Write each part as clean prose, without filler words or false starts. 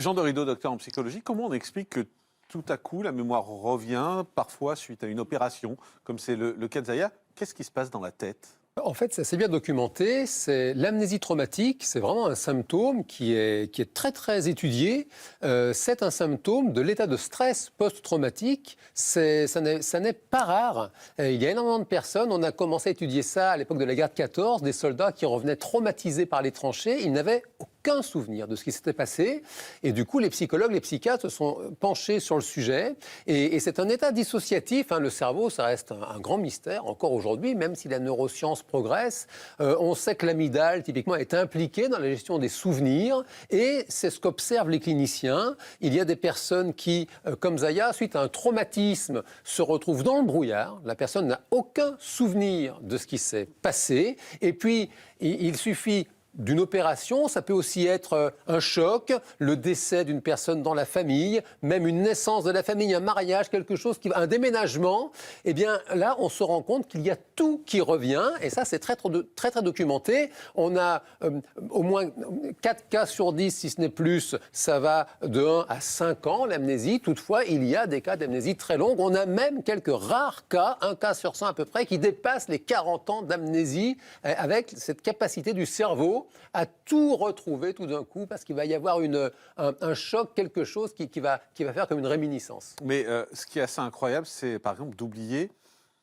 Jean de Rideau, docteur en psychologie, comment on explique que tout à coup la mémoire revient, parfois suite à une opération, comme c'est le cas de Zaya? Qu'est-ce qui se passe dans la tête? En fait, c'est assez bien documenté. C'est l'amnésie traumatique. C'est vraiment un symptôme qui est très, très étudié. C'est un symptôme de l'état de stress post-traumatique. Ça n'est pas rare. Il y a énormément de personnes. On a commencé à étudier ça à l'époque de la guerre de 14. Des soldats qui revenaient traumatisés par les tranchées. Ils n'avaient aucun souvenir de ce qui s'était passé. Et du coup, les psychologues, les psychiatres se sont penchés sur le sujet. Et c'est un état dissociatif. Le cerveau, ça reste un grand mystère encore aujourd'hui, même si la neuroscience progresse. On sait que l'amygdale, typiquement, est impliquée dans la gestion des souvenirs. Et c'est ce qu'observent les cliniciens. Il y a des personnes qui, comme Zaya, suite à un traumatisme, se retrouvent dans le brouillard. La personne n'a aucun souvenir de ce qui s'est passé. Et puis, il suffit d'une opération, ça peut aussi être un choc, le décès d'une personne dans la famille, même une naissance de la famille, un mariage, quelque chose, un déménagement. Eh bien là, on se rend compte qu'il y a tout qui revient, et ça c'est très très documenté. On a au moins 4 cas sur 10, si ce n'est plus, ça va de 1 à 5 ans, l'amnésie. Toutefois, il y a des cas d'amnésie très longue. On a même quelques rares cas, 1 cas sur 100 à peu près, qui dépassent les 40 ans d'amnésie, avec cette capacité du cerveau à tout retrouver tout d'un coup, parce qu'il va y avoir un choc, quelque chose qui va faire comme une réminiscence. Mais ce qui est assez incroyable, c'est par exemple d'oublier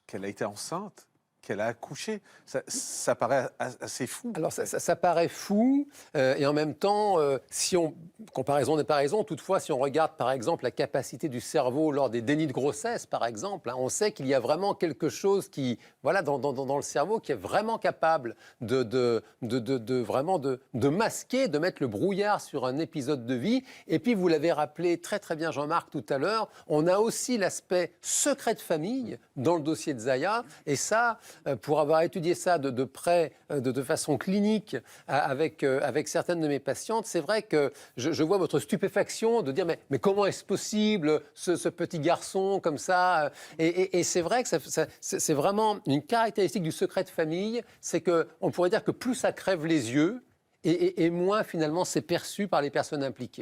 qu'elle a été enceinte, qu'elle a accouché. Ça paraît assez fou. Alors ça paraît fou, et en même temps, comparaison n'est pas raison, toutefois, si on regarde par exemple la capacité du cerveau lors des dénis de grossesse, par exemple, on sait qu'il y a vraiment quelque chose qui, voilà, dans le cerveau qui est vraiment capable de masquer, de mettre le brouillard sur un épisode de vie. Et puis, vous l'avez rappelé très très bien Jean-Marc tout à l'heure, on a aussi l'aspect secret de famille dans le dossier de Zaya, et ça, pour avoir étudié ça de près, de façon clinique, avec certaines de mes patientes, c'est vrai que je vois votre stupéfaction de dire mais comment est-ce possible, ce petit garçon comme ça, et c'est vrai que c'est vraiment une caractéristique du secret de famille, c'est qu'on pourrait dire que plus ça crève les yeux, et moins finalement c'est perçu par les personnes impliquées.